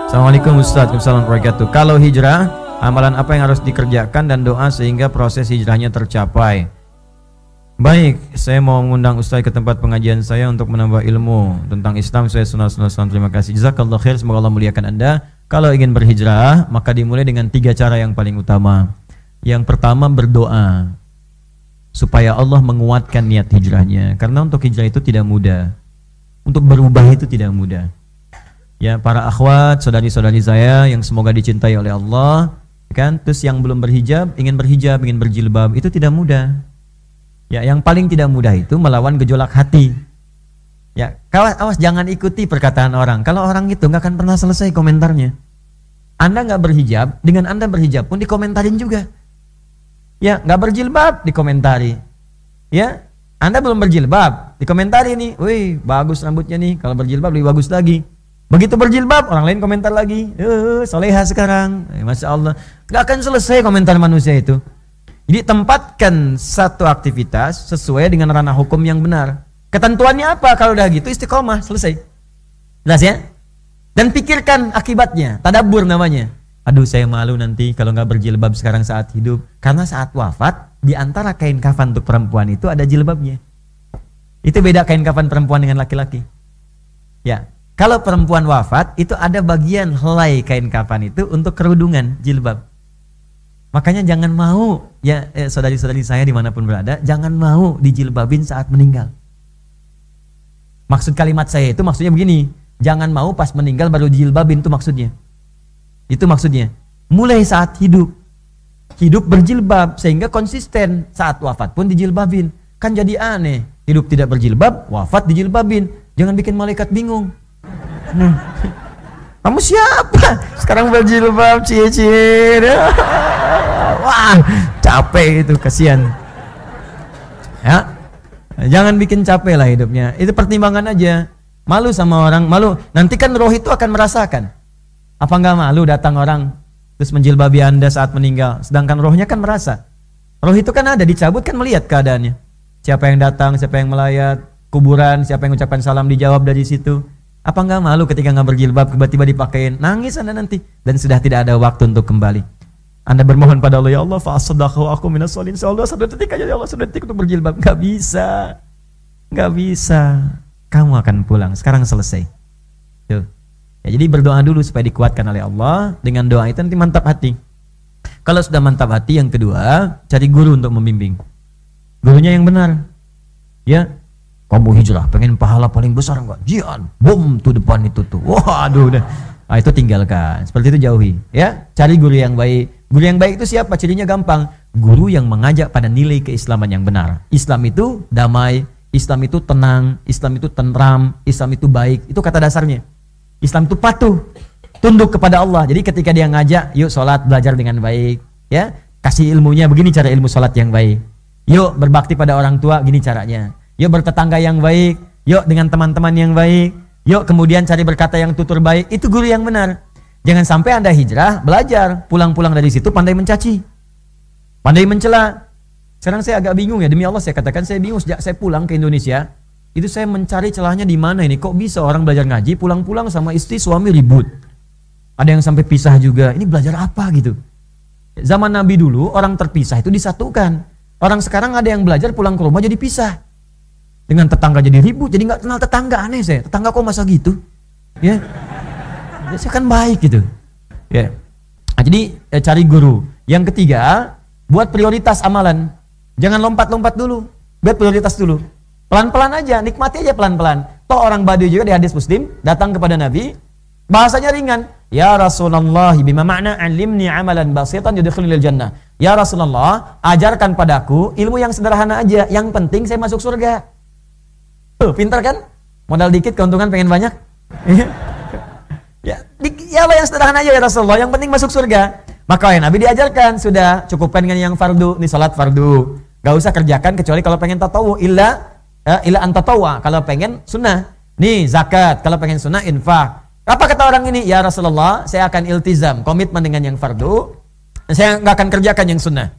Assalamualaikum Ustaz, Waalaikumsalam warahmatullahi wabarakatuh. Kalau hijrah, amalan apa yang harus dikerjakan dan doa sehingga proses hijrahnya tercapai? Baik, saya mau mengundang Ustaz ke tempat pengajian saya untuk menambah ilmu tentang Islam. Saya sunah-sunah. Terima kasih. Jazakallah khair, semoga Allah muliakan Anda. Kalau ingin berhijrah, maka dimulai dengan 3 cara yang paling utama. Yang pertama, berdoa supaya Allah menguatkan niat hijrahnya. Karena untuk hijrah itu tidak mudah. Untuk berubah itu tidak mudah. Ya, para akhwat, saudari-saudari saya yang semoga dicintai oleh Allah, kan? Terus yang belum berhijab, ingin berjilbab, itu tidak mudah. Ya, yang paling tidak mudah itu melawan gejolak hati. Ya, awas jangan ikuti perkataan orang. Kalau orang itu nggak akan pernah selesai komentarnya. Anda nggak berhijab, dengan Anda berhijab pun dikomentarin juga. Ya, nggak berjilbab dikomentari. Ya, Anda belum berjilbab, dikomentari nih, wih bagus rambutnya nih, kalau berjilbab lebih bagus lagi. Begitu berjilbab, orang lain komentar lagi, soleha sekarang, Masya Allah. Gak akan selesai komentar manusia itu. Jadi tempatkan satu aktivitas sesuai dengan ranah hukum yang benar. Ketentuannya apa? Kalau udah gitu istiqomah, selesai. Jelas ya? Dan pikirkan akibatnya, tadabbur namanya. Aduh, saya malu nanti kalau nggak berjilbab sekarang saat hidup. Karena saat wafat, di antara kain kafan untuk perempuan itu ada jilbabnya. Itu beda kain kafan perempuan dengan laki-laki. Ya. Kalau perempuan wafat, itu ada bagian helai kain kafan itu untuk kerudungan, jilbab. Makanya jangan mau, ya saudari-saudari saya dimanapun berada, jangan mau dijilbabin saat meninggal. Maksud kalimat saya itu maksudnya begini, jangan mau pas meninggal baru dijilbabin, itu maksudnya. Itu maksudnya. Mulai saat hidup berjilbab, sehingga konsisten, saat wafat pun dijilbabin. Kan jadi aneh, hidup tidak berjilbab, wafat dijilbabin. Jangan bikin malaikat bingung. Kamu siapa? Sekarang berjilbab, cie-cie. Wah, capek itu, kasihan. Ya, jangan bikin capek lah hidupnya. Itu pertimbangan aja. Malu sama orang, malu. Nanti kan roh itu akan merasakan. Apa enggak malu datang orang terus menjilbabi Anda saat meninggal? Sedangkan rohnya kan merasa. Roh itu kan ada, dicabut kan melihat keadaannya. Siapa yang datang, siapa yang melayat, kuburan, siapa yang ucapkan salam dijawab dari situ. Apa enggak malu ketika enggak berjilbab tiba-tiba dipakein? Nangis Anda nanti dan sudah tidak ada waktu untuk kembali. Anda bermohon pada Allah, ya Allah, fa'asaddaqa aku minas sholihin. Allah 1 detik aja, ya Allah 1 detik untuk berjilbab. Enggak bisa. Enggak bisa. Kamu akan pulang. Sekarang selesai. Tuh. Ya, jadi berdoa dulu supaya dikuatkan oleh Allah. Dengan doa itu nanti mantap hati. Kalau sudah mantap hati, yang kedua, cari guru untuk membimbing. Gurunya yang benar. Ya. Kamu hijrah, pengen pahala paling besar enggak? Jian, bom tuh depan itu tuh. Waduh, udah. Nah, itu tinggalkan. Seperti itu jauhi. Ya, cari guru yang baik. Guru yang baik itu siapa? Cirinya gampang. Guru yang mengajak pada nilai keislaman yang benar. Islam itu damai, Islam itu tenang, Islam itu tentram, Islam itu baik. Itu kata dasarnya. Islam itu patuh, tunduk kepada Allah. Jadi ketika dia ngajak, yuk sholat, belajar dengan baik. Ya, kasih ilmunya, begini cara ilmu sholat yang baik. Yuk berbakti pada orang tua, gini caranya. Yuk bertetangga yang baik, yuk dengan teman-teman yang baik, yuk kemudian cari berkata yang tutur baik. Itu guru yang benar. Jangan sampai Anda hijrah, belajar, pulang-pulang dari situ pandai mencaci, pandai mencela. Sekarang saya agak bingung ya, demi Allah saya katakan saya bingung sejak saya pulang ke Indonesia. Itu saya mencari celahnya di mana ini. Kok bisa orang belajar ngaji, pulang-pulang sama istri suami ribut. Ada yang sampai pisah juga. Ini belajar apa gitu. Zaman Nabi dulu orang terpisah itu disatukan. Orang sekarang ada yang belajar pulang ke rumah jadi pisah. Dengan tetangga jadi ribut, jadi nggak kenal tetangga. Aneh saya, tetangga kok masa gitu? Ya, saya kan baik gitu. Ya, nah, jadi cari guru. Yang ketiga, buat prioritas amalan. Jangan lompat-lompat dulu, buat prioritas dulu. Pelan-pelan aja, nikmati aja pelan-pelan. Toh orang Badui juga di hadis Muslim datang kepada Nabi, bahasanya ringan. Ya Rasulullah, bima makna alimni amalan basitan yudkhilul jannah. Ya Rasulullah, ajarkan padaku ilmu yang sederhana aja. Yang penting saya masuk surga. Pintar kan? Modal dikit keuntungan pengen banyak. Ya Allah yang sederhana aja ya Rasulullah, yang penting masuk surga. Maka ya Nabi diajarkan, sudah cukupkan dengan yang fardu. Nih salat fardu, gak usah kerjakan kecuali kalau pengen tatawu. Illa antatawwa, kalau pengen sunnah. Nih zakat, kalau pengen sunnah infak. Apa kata orang ini? Ya Rasulullah, saya akan iltizam, komitmen dengan yang fardu, saya gak akan kerjakan yang sunnah.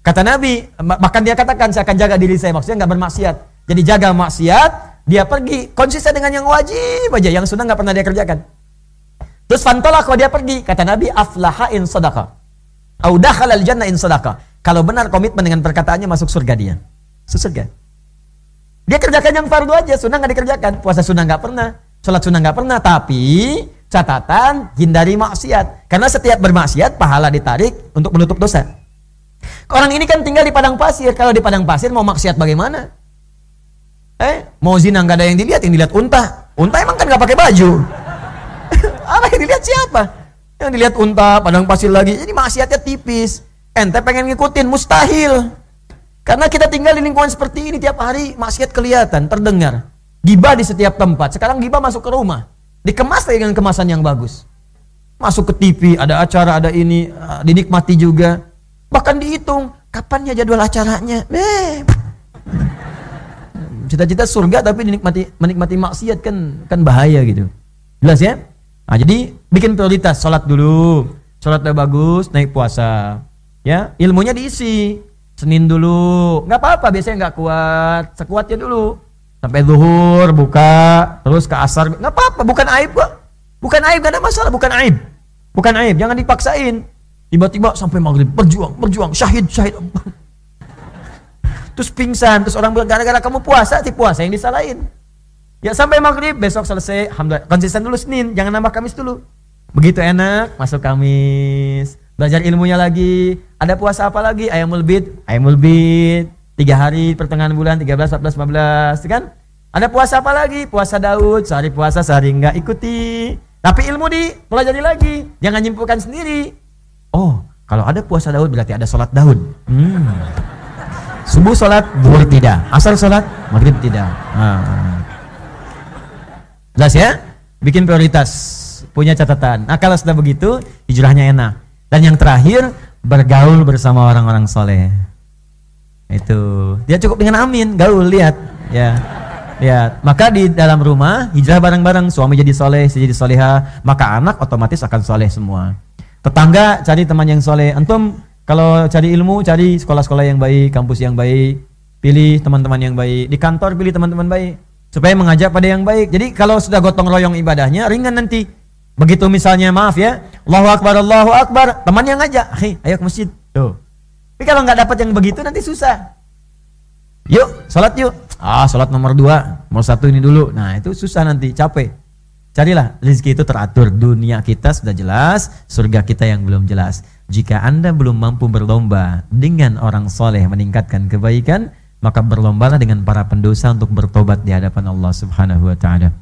Kata Nabi, bahkan dia katakan saya akan jaga diri saya, maksudnya gak bermaksiat. Jadi jaga maksiat, dia pergi konsisten dengan yang wajib aja, yang sunnah nggak pernah dia kerjakan. Terus fantolak kalau dia pergi, kata Nabi, aflaha in sadaqa. Au dakhala al-jannah in sadaqa. Kalau benar komitmen dengan perkataannya, masuk surga dia. Surga. Dia kerjakan yang fardu aja, sunnah nggak dikerjakan. Puasa sunnah nggak pernah, sholat sunnah nggak pernah. Tapi catatan, hindari maksiat. Karena setiap bermaksiat, pahala ditarik untuk menutup dosa. Orang ini kan tinggal di padang pasir. Kalau di padang pasir mau maksiat bagaimana? Mau zina nggak ada yang dilihat unta. Unta emang kan nggak pakai baju. Apa yang dilihat siapa? Yang dilihat unta, padang pasir lagi. Jadi maksiatnya tipis. Ente pengen ngikutin, mustahil. Karena kita tinggal di lingkungan seperti ini tiap hari, maksiat kelihatan, terdengar. Gibah di setiap tempat. Sekarang gibah masuk ke rumah. Dikemas dengan kemasan yang bagus. Masuk ke TV, ada acara, ada ini, dinikmati juga. Bahkan dihitung, kapannya jadwal acaranya. Cita-cita surga tapi menikmati maksiat kan bahaya gitu. Jelas ya? Nah, jadi bikin prioritas, sholat dulu. Sholat udah bagus, naik puasa. Ya, ilmunya diisi. Senin dulu, nggak apa-apa, biasanya nggak kuat, sekuatnya dulu. Sampai zuhur, buka, terus ke asar, nggak apa-apa, bukan aib kok. Bukan aib, nggak ada masalah, bukan aib. Bukan aib, jangan dipaksain. Tiba-tiba sampai maghrib, berjuang, syahid. Terus pingsan, terus orang bilang, gara-gara kamu puasa, si puasa yang disalahin. Ya sampai maghrib, besok selesai, alhamdulillah, konsisten dulu Senin, jangan nambah Kamis dulu. Begitu enak, masuk Kamis. Belajar ilmunya lagi. Ada puasa apa lagi? Ayamul Bid. 3 hari pertengahan bulan, 13, 14, 15 kan? Ada puasa apa lagi? Puasa Daud. Sehari puasa, sehari enggak, ikuti. Tapi ilmu dipelajari lagi. Jangan nyimpulkan sendiri. Oh, kalau ada puasa Daud berarti ada sholat Daud. Subuh sholat, zuhur tidak. Asar sholat, maghrib tidak. Jelas ya? Bikin prioritas. Punya catatan. Nah kalau sudah begitu, hijrahnya enak. Dan yang terakhir, bergaul bersama orang-orang soleh. Itu dia cukup dengan amin, gaul, lihat ya. Lihat. Maka di dalam rumah hijrah bareng-bareng, suami jadi soleh, istri jadi soleha, maka anak otomatis akan soleh semua. Tetangga cari teman yang soleh. Antum kalau cari ilmu, cari sekolah-sekolah yang baik, kampus yang baik, pilih teman-teman yang baik. Di kantor pilih teman-teman baik, supaya mengajak pada yang baik. Jadi kalau sudah gotong royong ibadahnya, ringan nanti. Begitu misalnya, maaf ya, Allahu Akbar, teman yang ngajak, ayo ke masjid. Tuh. Tapi kalau nggak dapat yang begitu nanti susah. Yuk, sholat yuk. Sholat nomor 2, nomor 1 ini dulu. Nah itu susah nanti, capek. Carilah, rezeki itu teratur. Dunia kita sudah jelas, surga kita yang belum jelas. Jika Anda belum mampu berlomba dengan orang soleh meningkatkan kebaikan, maka berlombalah dengan para pendosa untuk bertobat di hadapan Allah Subhanahu wa ta'ala.